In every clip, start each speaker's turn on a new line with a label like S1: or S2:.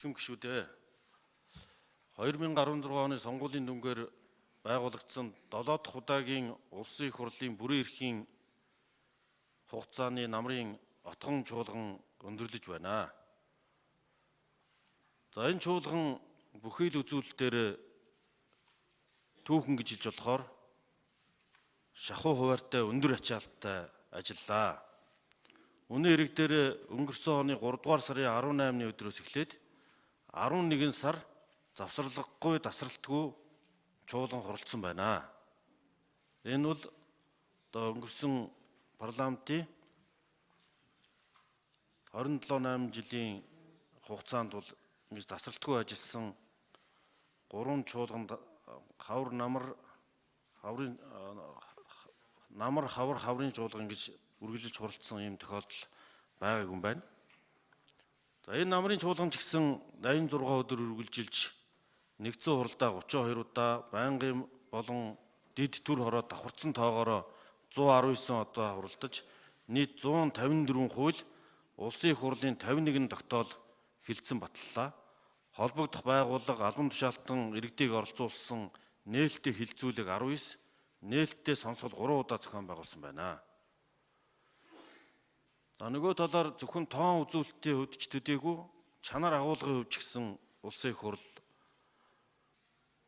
S1: Гэх шүү дээ. 2016 оны сонгуулийн дүнгээр байгуулагдсан 7 дахь удаагийн улсын их хурлын бүрэн эрхийн хугацааны намрын отгон чуулган өндөрлөж байна. За энэ чуулган бүхий л үзүүлэлтээр түүхэн гэж хэлж болохоор шахуу хуваартай өндөр ачаалттай ажиллаа. Үнэн хэрэг дээр өнгөрсөн оны 3 дугаар сарын 18-ны өдрөөс эхлээд 11 сар завсралгахгүй тасралтгүй чуулган хуралдсан байна. Энэ бол өнгөрсөн парламентын 27-8 жилийн хугацаанд бол ингэж тасралтгүй ажилласан 3 чуулганд хавар хаврын чуулган гэж үргэлжилж хуралдсан ийм тохиолдол байгаагүй юм байна. За энэ намрын чуулган ч гэсэн 86 өдөр үргэлжилж нэгдсэн хуралдаа 32 удаа байнгын болон дэд түр хороо давхарцсан тоогоороо 119 удаа хуралдаж нийт 154 хууль улсын их хурлын 51 тогтоол хэлэлцэн батллаа. Холбогдох байгууллага албан тушаалтан иргэдийг оролцуулсан нээлттэй хилцүүлэг 19, нээлттэй сонсгол 3 удаа зохион байгуулсан байна. За нөгөө талаар зөвхөн тоон үзүүлэлтийн хувьд ч төдийгүй чанар агуулгын хувьд ч гэсэн улсын их хурл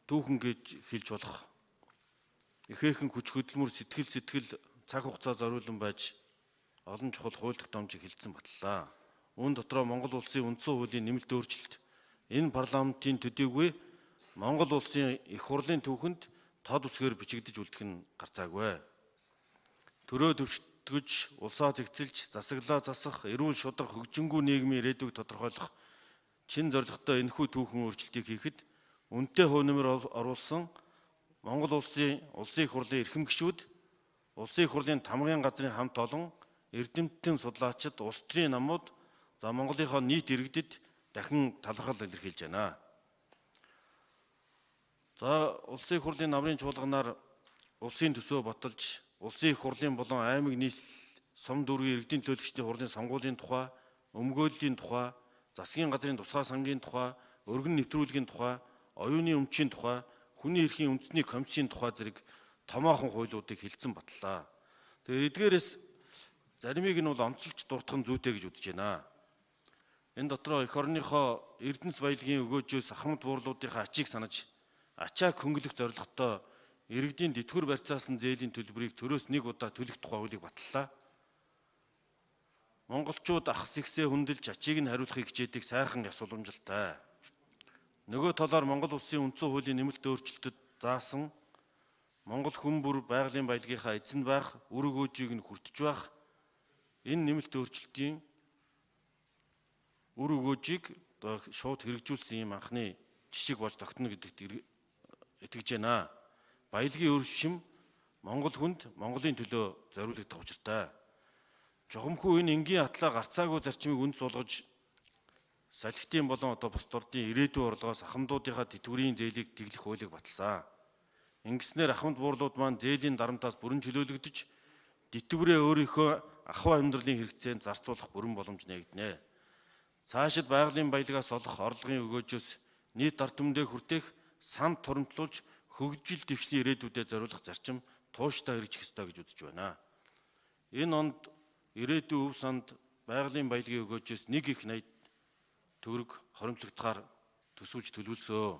S1: түүхэн гэж хэлж болох ихээхэн хүч хөдөлмөр сэтгэл цаг хугацаа зориулан байж олон чухал хууль тогтоомжийг хэлэлцэн батллаа. Үүн дотроо Монгол улсын үндсэн хуулийн нэмэлт өөрчлөлт энэ парламентын төдийгүй Монгол улсын их хурлын түүхэнд тод үсгээр бичигдэж үлдэх нь гарцаагүй. Төрөө төвчтгөж, улсаа зэгцэлж, засаглаа засах, эрүүл шударга хөгжингүй нийгмийн ирээдүйг тодорхойлох чин зорилготой энэхүү түүхэн өөрчлөлтийг хийхэд үнэтэй хувь нэмэр оруулсан Монгол улсын их хурлын эрхэм гишүүд, улсын их хурлын тамгын газрын хамт олон, эрдэмтдийн судлаачид, улс төрийн намууд, за Монголынхоо нийт иргэдэд дахин талархал илэрхийлж байна. За улсын их хурлын намрын чуулганаар улсын төсөө баталж, улсын их хурлын болон аймаг нийслэл, сум дүүргийн иргэдийн төлөөлөгчдийн хурлын сонгуулийн тухай, өмгөөллийн тухай, засгийн газрын тусгай сангийн тухай, өргөн нэвтрүүлгийн тухай, оюуны өмчийн тухай, хүний эрхийн үндэсний комиссийн тухай зэрэг томоохон хуулиудыг хэлэлцэн батллаа. Тэгээд эдгээрээс заримыг нь бол онцолж дуртах нь зүйтэй гэж үзэж байна. Энэ дотроо эх орныхоо эрдэнэс баялагын өгөөжөөс ахмад буурлуудынхаа ачийг санаж, ачааг хөнгөлөх зорилготой иргэдийн тэтгэвэр барьцаасан зээлийн төлбөрийг төрөөс 1 удаа төлөх тухай хуулийг батллаа. Монголчууд ахс ихсээ хөндлөж ачийг нь хариулахыг хичээдэг сайхан ёс уламжилтай. Нөгөө талаар Монгол улсын үндсэн хуулийн нэмэлт өөрчлөлтөд заасан Монгол хүн бүр байгалийн баялагынхаа эзэн байх, үр өгөөжийг нь хүртэж байх энэ нэмэлт өөрчлөлтийн үр өгөөжийг шууд хэрэгжүүлсэн юм анхны жишг болж тогтно гэдэгт итгэж байна. Баялагын өршим Монгол хүнд Монголын төлөө зориулагдах учиртай. Жохомхүү энэ энгийн атлаа гарцаагүй зарчмыг үнд суулгаж салхитын болон бус дурдын ирээдүйн орлогоос ахмадуудынхаа тэтгэврийн зээлийг тэглэх хуулийг баталсан. Ингэснээр ахмад буурлууд маань зээлийн дарамтаас бүрэн чөлөөлөгдөж, тэтгэврээ өөрийнхөө ахуй амьдралын хэрэгцээнд зарцуулах бүрэн боломж нээгдэнэ. Цаашид байгалийн баялагаас олох орлогын өгөөжөөс нийт ард түмэндээ хүртэх санд турамтлуулж хөгжил дэвшлийн ирээдүйдээ зориулах зарчим тууштай хэрэгжих ёстой гэж үзэж байна. Энэ онд ирээдүйн өв санд байгалийн баялагын өгөөжөөс 1 их 80 төгрөг хоримтлогдохоор төсвөж төлөвлөсөө.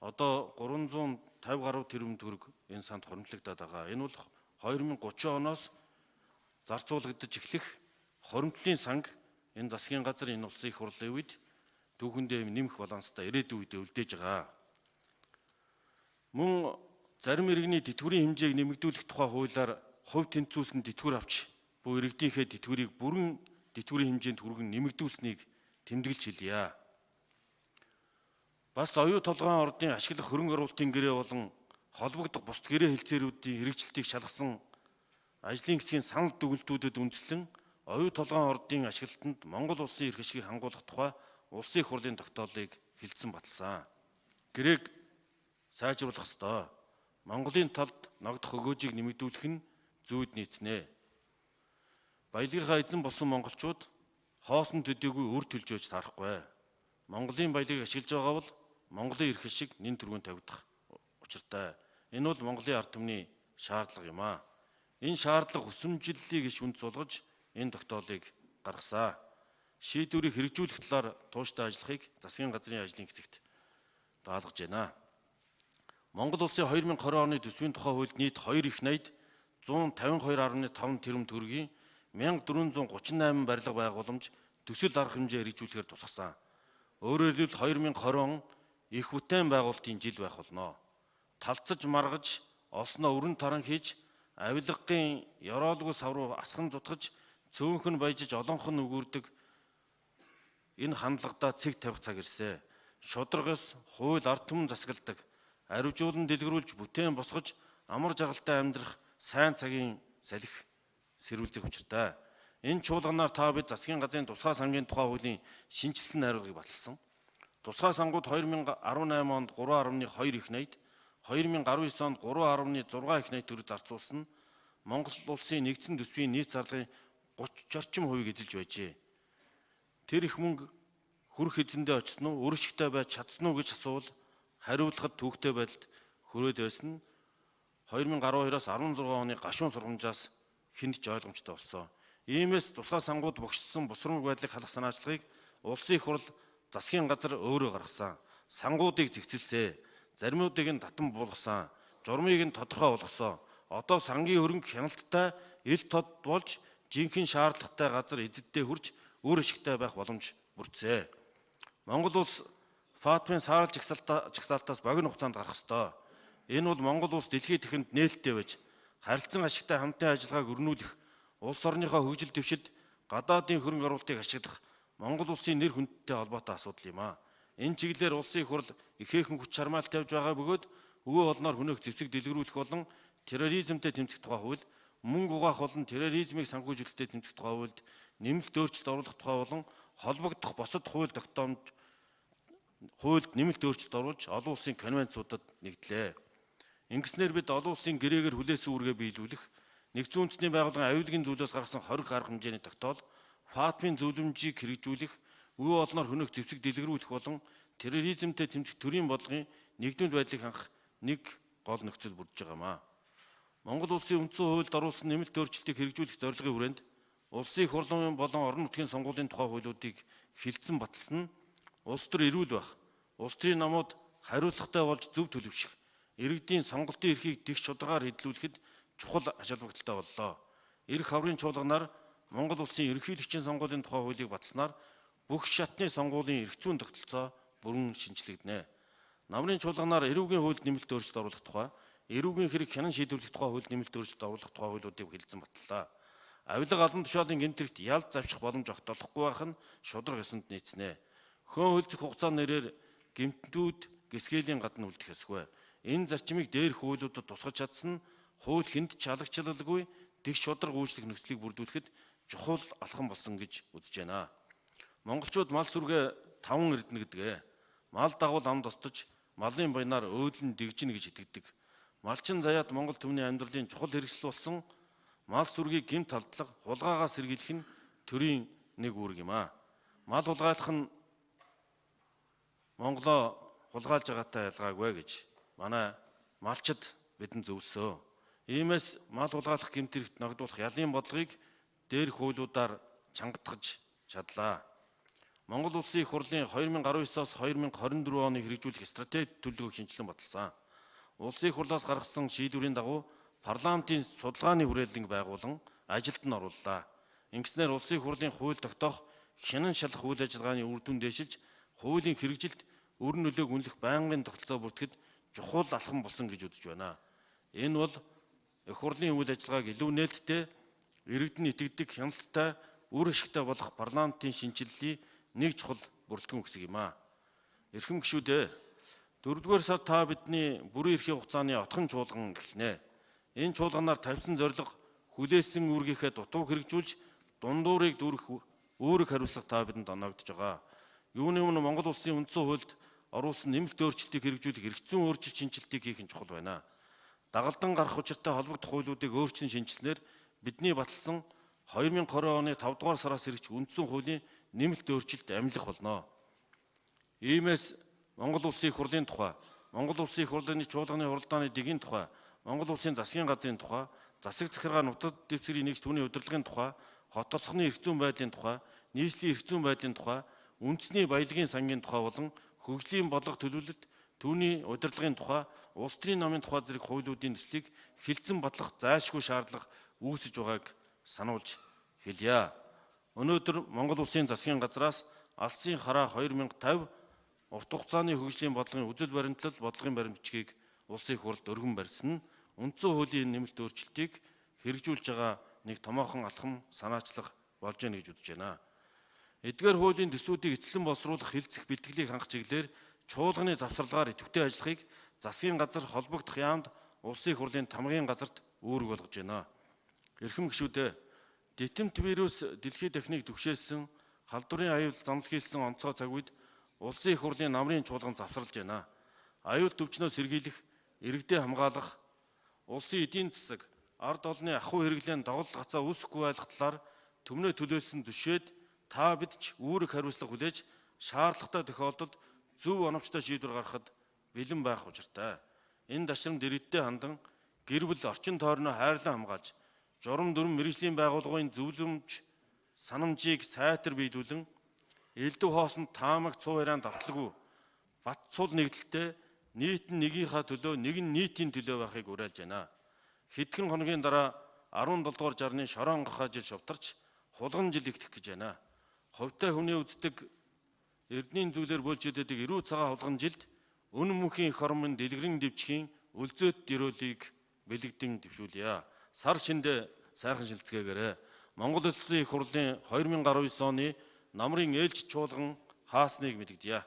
S1: Одоо 350 гаруй тэрбум төгрөг энэ санд хоримтлогдоод байгаа. Энэ бол 2030 оноос зарцуулагдаж эхлэх хоримтлын санг энэ засгийн газар энэ улсын их хурлын үед түүхэндээ нэмэх баланстай ирээдүйн үедээ үлдээж байгаа. Мөн зарим иргэний тэтгэврийн хэмжээг нэмэгдүүлэх тухай хуулиар хувь тэнцвүүлсэн тэтгэвэр авч буй иргэдийнхээ тэтгэврийг бүрэн тэтгэврийн хэмжээнд хүргэн нэмэгдүүлсэнийг тэмдэглэж хэлье. Бас оюу толгойн ордын ашиглах хөрөнгө оруулалтын гэрээ болон холбогдох бусад гэрээ хэлцээрүүдийн хэрэгжилтийг шалгасан ажлын хэсгийн санал дүгнэлтүүдэд үндэслэн оюу толгойн ордын ашиглалтанд Монгол улсын эрх ашигыг хангуулах тухай улсын их хурлын тогтоолыг хэлэлцэн баталсан. Гэрээг сайжруулах ёстой. Монголын талд ногдох өгөөжийг нэмэгдүүлэх нь зүйд нийцнэ. Баялагынхаа эзэн болсон монголчууд хоосон төдийгүй үр төлж байж тарахгүй. Монголын баялаг ашиглаж байгаа бол Монголын эрх шиг нэн тэргүүн тавигдах учиртай. Энэ бол Монголын ард түмний шаардлага юм аа. Энэ шаардлага хүсэмжлэлийг шүнц болгож энэ тогтоолыг гаргасан. Шийдвэрийг хэрэгжүүлэх талаар тууштай ажиллахыг засгийн газрын ажлын хэсэгт даалгаж байна. Монгол улсын 2020 оны төсвийн тухай хуульд нийт 2 их найд 152.5 тэрбум төгрөгийн 1438 барилга байгууламж төсөл арга хэмжээ хэрэгжүүлэхээр тусгасан. Өөрөөр хэлбэл 2020 он их бүтээн байгуулалтын жил байх болно. Талцаж маргаж, олсноо өрн таран хийж, авилгын ёроолгүй сав руу асхан зутгаж, цөөнхөн баяжиж олонхон өгөрдөг энэ хандлагадаа цэг тавих цаг ирсэн. Шударгаас хууль ард түмэн засагладаг, аривжуулан дэлгэрүүлж бүтээн босгож, амар жаргалтай амьдрах сайн цагийн салхи сэрүүлзэх учиртай. Энэ чуулганаар та бид засгийн газрын тусгай сангийн тухай хуулийн шинжилсэн найруулгыг баталсан. Тусгай сангууд 2018 онд 3.2 их найд, 2019 онд 3.6 их найд төгрөг зарцуулсан Монгол улсын нэгдсэн төсвийн нийт зарлагын 30 орчим хувийг эзэлж байжээ. Тэр их мөнгө хүрх эзэндээ очсон уу, өршигтэй байж чадсан уу гэж асуувал хариулахад төвөгтэй байдалд хүрээд байсан. 2012-аас 16 оны гашуун сургамжаас хүнд ч ойлгомжтой болсон. Иймээс тусгай сангууд богшсон бусрамг байдлыг халах санаачлагыг улсын их хурл засгийн газар өөрөө гаргасан. Сангуудыг зэгцэлсэ, заримуудыг нь татан буулгасан, журмыг нь тодорхой болгосон. Одоо сангийн хөрөнгө хяналттай ил тод болж жинхэнэ шаардлагатай газар эзэддээ хүрч өөр ашигтай байх боломж бүрдсэн. Монгол улс ФАТФ-ын саарал жагсаалтаас богино хугацаанд гарах ёстой. Энэ бол Монгол улс дэлхийн тэхэнд нээлттэй байж харилцан ашигтай хамтын ажиллагааг өрнүүлэх, улс орныхоо хөгжил дэвшилд гадаадын хөрөнгө оруулалтыг ашиглах Монгол улсын нэр хүндтэй холбоотой асуудал юм аа. Энэ чиглэлээр улсын их хурл ихээхэн хүч чармаалт тавьж байгаа бөгөөд өвөө олноор хөнөөх зэвсэг дэлгэрүүлэх болон терроризмтэй тэмцэх тухай хууль, мөнгө угаах болон терроризмыг санхүүжүүлэхтэй тэмцэх тухай хуульд нэмэлт өөрчлөлт оруулах тухай болон холбогдох бусад хуульд нэмэлт өөрчлөлт оруулж олон улсын конвенцуудад нэгдлээ. Ингэснээр бид олон улсын гэрээгээр хүлээсэн үүргээ биелүүлэх, нэгдсэн үндэсний байгууллагын аюулгын зүйлээс гаргасан хориг арга хэмжээний тогтоол, ФАТФ-ийн зөвлөмжийг хэрэгжүүлэх, өвөө олноор хөнөөх зэвсэг дэлгэрүүлэх болон терроризмтэй тэмцэх төрийн бодлогын нэгдмэл байдлыг хангах нэг гол нөхцөл бүрдэж байгаамаа. Монгол улсын үндсэн хуульд оруулсан нэмэлт өөрчлөлтийг хэрэгжүүлэх зорилгын хүрээнд улсын их хурлын болон орон нутгийн сонгуулийн тухай хуулиудыг хилцэн баталсан нь улс төр эрүүл байх, улс төрийн намууд хариуцлагатай болж зөв төлөвшөх, иргэдийн сонголтын эрхийг дэх шударгаар хэдлүүлэхэд чухал ач холбогдолтой боллоо. Ирэх хаврын чуулганаар Монгол улсын ерөнхийлөгчийн сонгуулийн тухай хуулийг баталснаар бүх шатны сонгуулийн эрх зүйн тогтолцоо бүрэн шинжлэгдэнэ. Намрын чуулганаар эрүүгийн хуульд нэмэлт өөрчлөлт оруулах тухай, эрүүгийн хэрэг хянан шийдвэрлэх тухай хуульд нэмэлт өөрчлөлт оруулах тухай хуулиудыг хэлэлцэн батллаа. Авилга албан тушаалын гэмтрэгт ялж завших боломж огтолохгүй байх нь шударга ёсонд нийцнэ. Хөн хөлцөх хугацааны нэрээр гэмтнүүд гисгэлийн гадна үлдэх ёсгүй. Энэ зарчмыг дээрх хуулиудад тусгаж чадсан нь хууль хүнд чалагчлалгүй дэх шударга үйлчлэх нөхцөлийг бүрдүүлэхэд чухал алхам болсон гэж үзэж байна. Монголчууд мал сүргээ 5 эрдэнэ гэдгээ. Мал дагуул амд остож, малын баянаар өөдлөн дэгжинэ гэж итгэдэг. Малчин заяат Монгол түмний амьдралын чухал хэрэгсэл болсон мал сүргийг гэмт халдлага, хулгайгаас сэргийлэх нь төрийн нэг үүрэг юм аа. Мал хулгайлах нь Монголоо хулгайлж байгаатай ялгаагүй гэж манай малчид бидэнд зөвлөсөн. Иймээс мал хулгайлах гэмт хэрэгт ногдуулах ялын бодлогыг дээрх хуулиудаар чангатгаж чадлаа. Монгол улсын их хурлын 2019-оос 2024 оны хэрэгжүүлэх стратеги төлөвлөгөөг шинжилэн баталсан. Улсын их хурлаас гаргасан шийдвэрийн дагуу парламентын судалгааны хүрээлэнг байгуулан ажилд нь орууллаа. Ингэснээр улсын их хурлын хууль тогтоох, хянан шалах үйл ажиллагааны үр дүн дэшилж, хуулийн хэрэгжилт өр нөлөөг үнэлэх байнгын тогтолцоо бүртгэхэд чухал алхам болсон гэж үзэж байна. Энэ бол их хурлын үйл ажиллагааг илүү нээлттэй, иргэдэн итгэдэг, хяналттай, үр ашигтай болох парламентын шинжиллийн нэг чухал бүрэлдэхүүн хэсэг юм аа. Эрхэм гишүүдээ, 4-р сард та бидний бүрэн эрхийн хугацааны отхон чуулган эхэлнэ. Энэ чуулганаар тавьсан зорилго хүлээсэн үүргийнхээ дутууг хэрэгжүүлж, дундуурыг дүүрэх үүрэг хариуцлага та бидэнд оногдож байгаа. Юуны өмнө Монгол улсын үндсэн хуульд оруулсан нэмэлт өөрчлөлтийг хэрэгжүүлэх эрх зүйн өөрчлөлт шинжилтийг хийх нь чухал байна. Дагалдан гарах учиртай холбогдох хуулиудыг өөрчлөн шинжилснээр бидний баталсан 2020 оны 5 дугаар сараас ирэх үндсэн хуулийн нэмэлт өөрчлөлт амлах болно. Иймээс Монгол Улсын их хурлын тухай, Монгол Улсын их хурлын чуулганы хуралдааны дэгийн тухай, Монгол Улсын засгийн газрын тухай, засаг захиргаа нутаг дэвсгэрийн нэгж түүний удирдлагын тухай, хот тосгоны эрх зүйн байдлын тухай, нийслэлийн эрх зүйн байдлын тухай, үндэсний баялагын сангийн тухай болон хөгжлийн бодлого төлөвлөлт, түүний удирдлагын тухай, улс төрийн намын тухай зэрэг хуулиудын төслийг хилцэн батлах зайлшгүй шаардлага үүсэж байгааг сануулж хэлье. Өнөөдөр Монгол Улсын засгийн газраас алсын хараа 2050 урт хугацааны хөгжлийн бодлогын үзэл баримтлал бодлогын баримтчгийг улсын их хурлд өргөн барьсан нь үндсэн хуулийн нэмэлт өөрчлөлтийг хэрэгжүүлж байгаа нэг томоохон алхам санаачлах болж байна гэж үзэж байна. Эдгээр хуулийн төслүүдийг эцэслэн боловсруулах хилцэх бэлтгэлийг хангах чиглэлээр чуулганы завсарлагаар идэвхтэй ажиллахыг засгийн газар холбогдох яамд улсын их хурлын тамгын газарт үүрэг болгож байна. Эрхэм гишүүдээ, детемт вирус дэлхийн техник түгшээлсэн халдварын аюул занал хийлсэн онцгой цаг үед улсын их хурлын намрын чуулган завсарлаж байна. Аюул төвчнөөс сэргийлэх, иргэдэд хамгаалах, улсын эдийн засаг, ард олонны ахуй хэрэглээнд доголдол гацаа үүсэхгүй байх талаар төмнөө төлөөлсөн түшээд та бид ч үүрэг хариуцлага хүлээж шаардлагатай тохиолдолд зөв оновчтой шийдвэр гаргахад бэлэн байх учиртай. Энэ дашрамд иргэдэд хандан гэр бүл орчин тойрноо хайрлан хамгаалж, журам дүрм мэргэжлийн байгууллагын зөвлөмж санамжийг сайтар биелүүлэн элдв хоосонд таамаг цуу яриан давталгүй бат цул нэгдэлтэй нийт нь нэгийнхаа төлөө нэг нь нийтийн төлөө байхыг уриалж байна. Хэдхэн хоногийн дараа 17 дугаар жарны шорон гахаа жил шувтарч хулган жил ихтэх гэж байна. Хувьтай хүний үздэг эрдэнийн зүйлээр болж идэдэг эрүү цагаан хулган жилд үнэн мөнхийн эх орон дэлгэрэн дэвчхийн үлзөөт дөрөөлийг бэлэгдэн дэвшүүлье. Сар шиндээ сайхан шилцгээгээрэй. Монгол Улсын их хурлын 2019 оны намрын ээлж чуулган хаасныг мэдэгдэе.